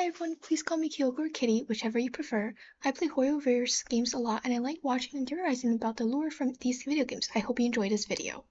Hi everyone, please call me Kyoko or Kitty, whichever you prefer. I play HorrorVerse games a lot and I like watching and theorizing about the lore from these video games. I hope you enjoy this video.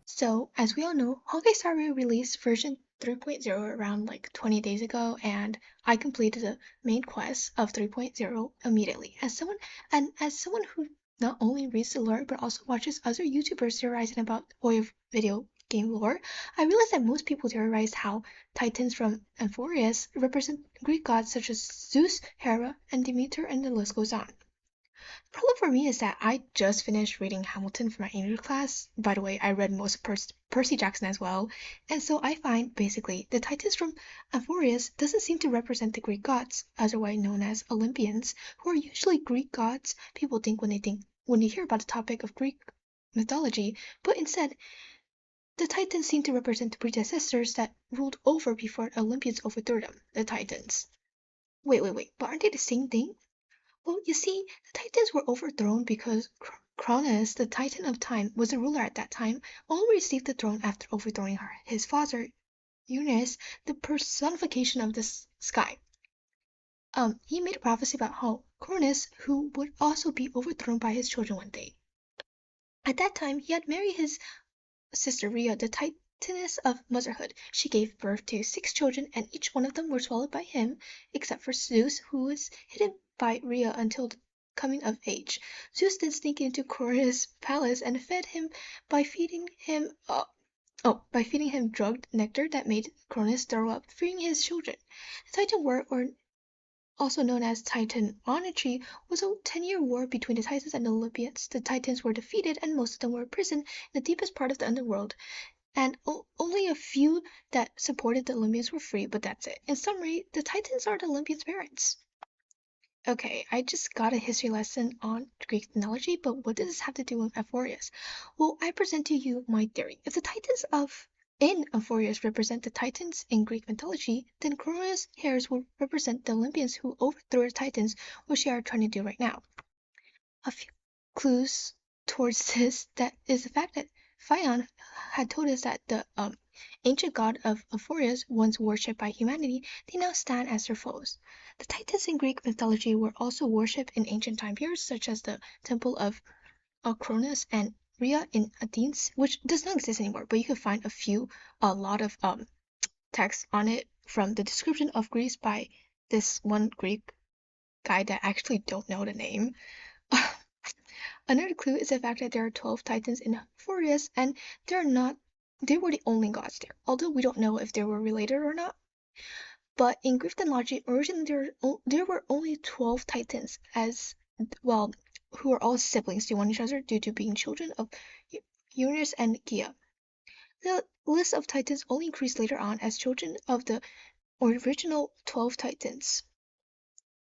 So, as we all know, Honkai Star Rail released version 3.0 around like 20 days ago, and I completed the main quest of 3.0 immediately. As someone who not only reads the lore but also watches other YouTubers theorizing about horror video game lore, I realized that most people theorize how Titans from Amphorius represent Greek gods such as Zeus, Hera, and Demeter, and the list goes on. The problem for me is that I just finished reading Hamilton for my English class. By the way, I read most of Percy Jackson as well. And so I find, basically, the Titans from Amphorius doesn't seem to represent the Greek gods, otherwise known as Olympians, who are usually Greek gods people think when they hear about the topic of Greek mythology, but instead, the Titans seem to represent the predecessors that ruled over before Olympians overthrew them, the Titans. Wait, but aren't they the same thing? Well, you see, the Titans were overthrown because Cronus, the Titan of Time, was the ruler at that time, only received the throne after overthrowing his father, Uranus, the personification of the sky. He made a prophecy about how Cronus, who would also be overthrown by his children one day. At that time, he had married his sister Rhea, the Titaness of motherhood. She gave birth to 6 children, and each one of them were swallowed by him, except for Zeus, who was hidden by Rhea until the coming of age. Zeus then sneaked into Cronus' palace and fed him by feeding him drugged nectar that made Cronus throw up, freeing his children. The Titan War, or also known as Titanomachy, was a 10-year war between the Titans and the Olympians. The Titans were defeated and most of them were imprisoned in the deepest part of the underworld, and only a few that supported the Olympians were free, but that's it. In summary, the Titans are the Olympians' parents. Okay, I just got a history lesson on Greek mythology, but what does this have to do with Amphorius? Well, I present to you my theory. If the Titans in Amphorius represent the Titans in Greek mythology, then Cronus' heirs will represent the Olympians who overthrew the Titans, which they are trying to do right now. A few clues towards this that is the fact that Phaon had told us that the ancient god of Amphorius, once worshipped by humanity, they now stand as their foes. The Titans in Greek mythology were also worshipped in ancient time periods, such as the temple of Cronus and Rhea in Athens, which does not exist anymore, but you can find a lot of text on it from the description of Greece by this one Greek guy that I actually don't know the name. Another clue is the fact that there are 12 Titans in Amphorius, and they were the only gods there, although we don't know if they were related or not. But in Greek mythology, originally there were only 12 Titans, as well, who are all siblings to one another due to being children of Uranus and Gaia. The list of Titans only increased later on as children of the original 12 Titans.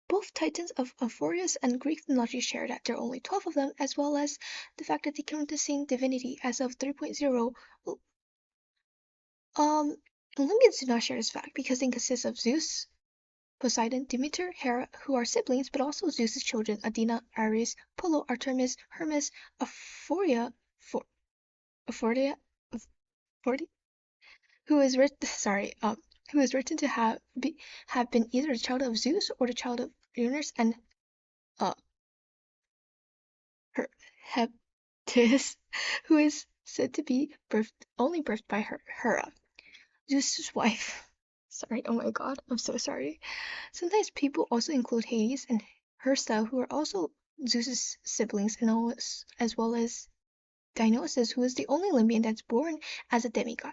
Both Titans of Amphorius and Greek mythology share that there are only 12 of them, as well as the fact that they come from the same divinity as of 3.0. Olympians do not share this fact because they consist of Zeus, Poseidon, Demeter, Hera, who are siblings, but also Zeus's children, Athena, Ares, Apollo, Artemis, Hermes, Aphoria, who is written to have been either the child of Zeus or the child of Uranus, and Hephaestus, who is said to be only birthed by Hera, Zeus's wife. Sorry, oh my god, I'm so sorry. Sometimes people also include Hades and Hersta, who are also Zeus's siblings, and as well as Dionysus, who is the only Olympian that's born as a demigod.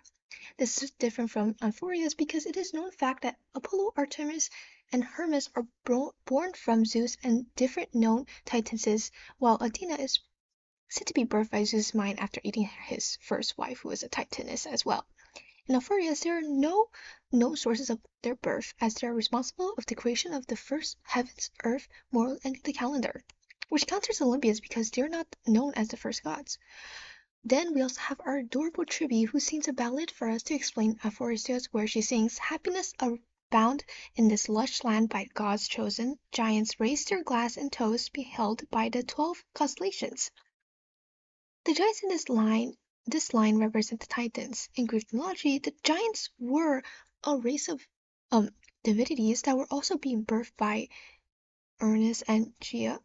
This is different from Amphorius because it is known fact that Apollo, Artemis, and Hermes are born from Zeus and different known Titanesses, while Athena is said to be birthed by Zeus' mind after eating his first wife, who was a Titaness as well. In Amphorius, there are no known sources of their birth, as they are responsible of the creation of the first heavens, earth, world, and the calendar, which counters Olympians because they're not known as the first gods. Then we also have our adorable Tribby, who sings a ballad for us to explain Amphorius to us, where she sings, "Happiness abound in this lush land by gods chosen. Giants raise their glass and toast, beheld by the 12 constellations." The giants in this line this line represents the Titans. In Greek mythology, the giants were a race of um divinities that were also being birthed by Ernest and Gia.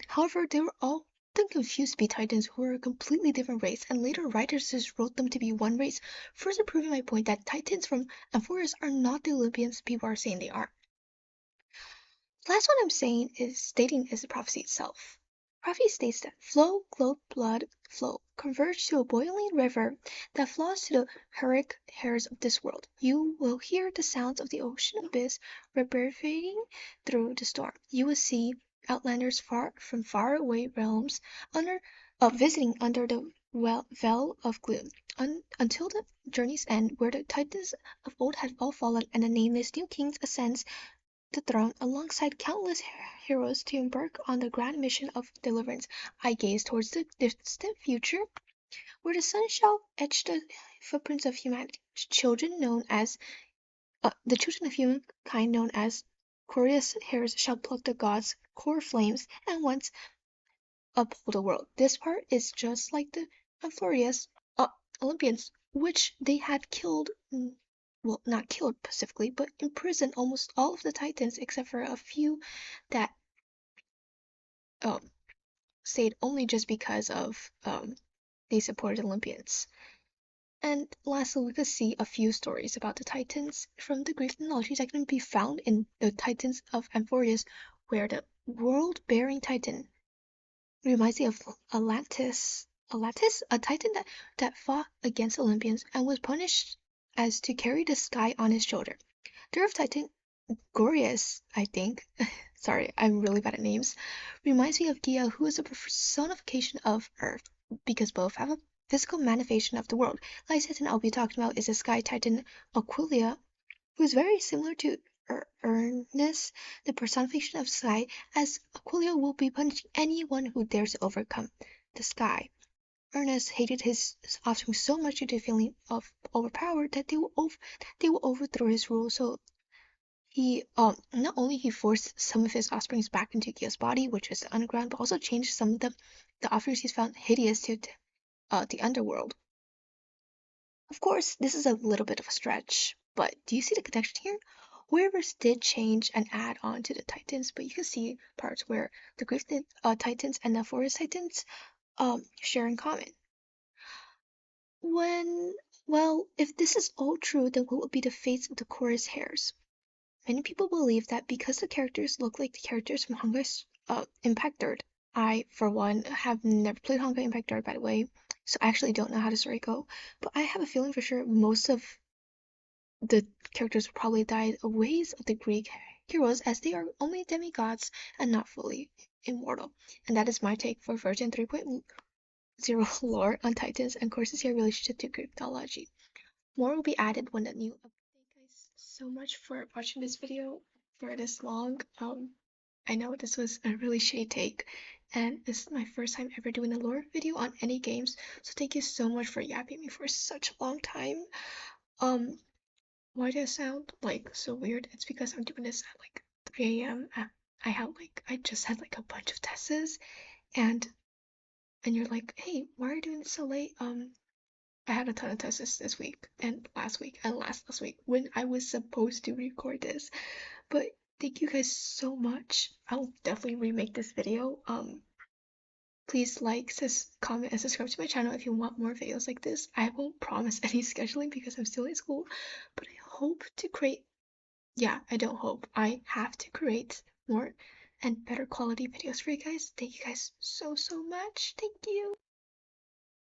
However, they were often confused to be Titans who were a completely different race, and later writers just wrote them to be one race, further proving my point that Titans from Amphoreus are not the Olympians people are saying they are. Last one I'm saying is stating is the prophecy itself. Prophecy states that flow, clothed blood, flow, converge to a boiling river that flows to the heroic heirs of this world. You will hear the sounds of the ocean abyss reverberating through the storm. You will see outlanders from faraway realms visiting under the veil of gloom, until the journey's end, where the titans of old had all fallen and a nameless new king ascends the throne alongside countless heroes to embark on the grand mission of deliverance. I gaze towards the distant future, where the sun shall etch the footprints of humanity. The children of humankind known as glorious heirs shall pluck the gods' core flames and once uphold the world. This part is just like the Amphorius Olympians, which they had killed. Well, not killed specifically, but imprisoned almost all of the Titans except for a few that um, stayed only just because of they supported Olympians. And lastly, we could see a few stories about the Titans from the Greek mythology that can be found in the Titans of Amphorius, where the world-bearing Titan reminds me of Atlantis. Atlantis, a Titan that fought against Olympians and was punished as to carry the sky on his shoulder. The Earth Titan, Glorious, I think, sorry, I'm really bad at names, reminds me of Gia, who is a personification of Earth, because both have a physical manifestation of the world. Last Titan I'll be talking about is the Sky Titan Aquila, who is very similar to Ernest, the personification of sky, as Aquila will be punishing anyone who dares to overcome the sky. Ernest hated his offspring so much due to the feeling of overpower that they will overthrow his rule. So he not only he forced some of his offsprings back into Gia's body, which is the underground, but also changed some of the offerings he's found hideous to the underworld. Of course, this is a little bit of a stretch, but do you see the connection here? Wearers did change and add on to the Titans, but you can see parts where the Greek Titans and the Forest Titans share in common. If this is all true, then what would be the fates of the chorus hairs? Many people believe that because the characters look like the characters from Honkai's Impact Third. I, for one, have never played Honkai Impact Third, by the way, so I actually don't know how the story go. But I have a feeling for sure most of the characters will probably die the ways of the Greek heroes, as they are only demigods and not fully immortal. And that is my take for version 3.0 lore on Titans and courses here relationship to Greek mythology. More will be added when the new update. Thank you guys so much for watching this video for this long. I know this was a really shady take, and this is my first time ever doing a lore video on any games, so thank you so much for yapping me for such a long time. Why do I sound like so weird? It's because I'm doing this at like 3 a.m. I just had like a bunch of tests, and you're like, hey, why are you doing this so late? I had a ton of tests this week and last week and last week when I was supposed to record this. But thank you guys so much. I'll definitely remake this video. Please like, comment, and subscribe to my channel if you want more videos like this. I won't promise any scheduling because I'm still in school, but I hope to create, yeah, I don't hope, I have to create more and better quality videos for you guys. Thank you guys so much. Thank you.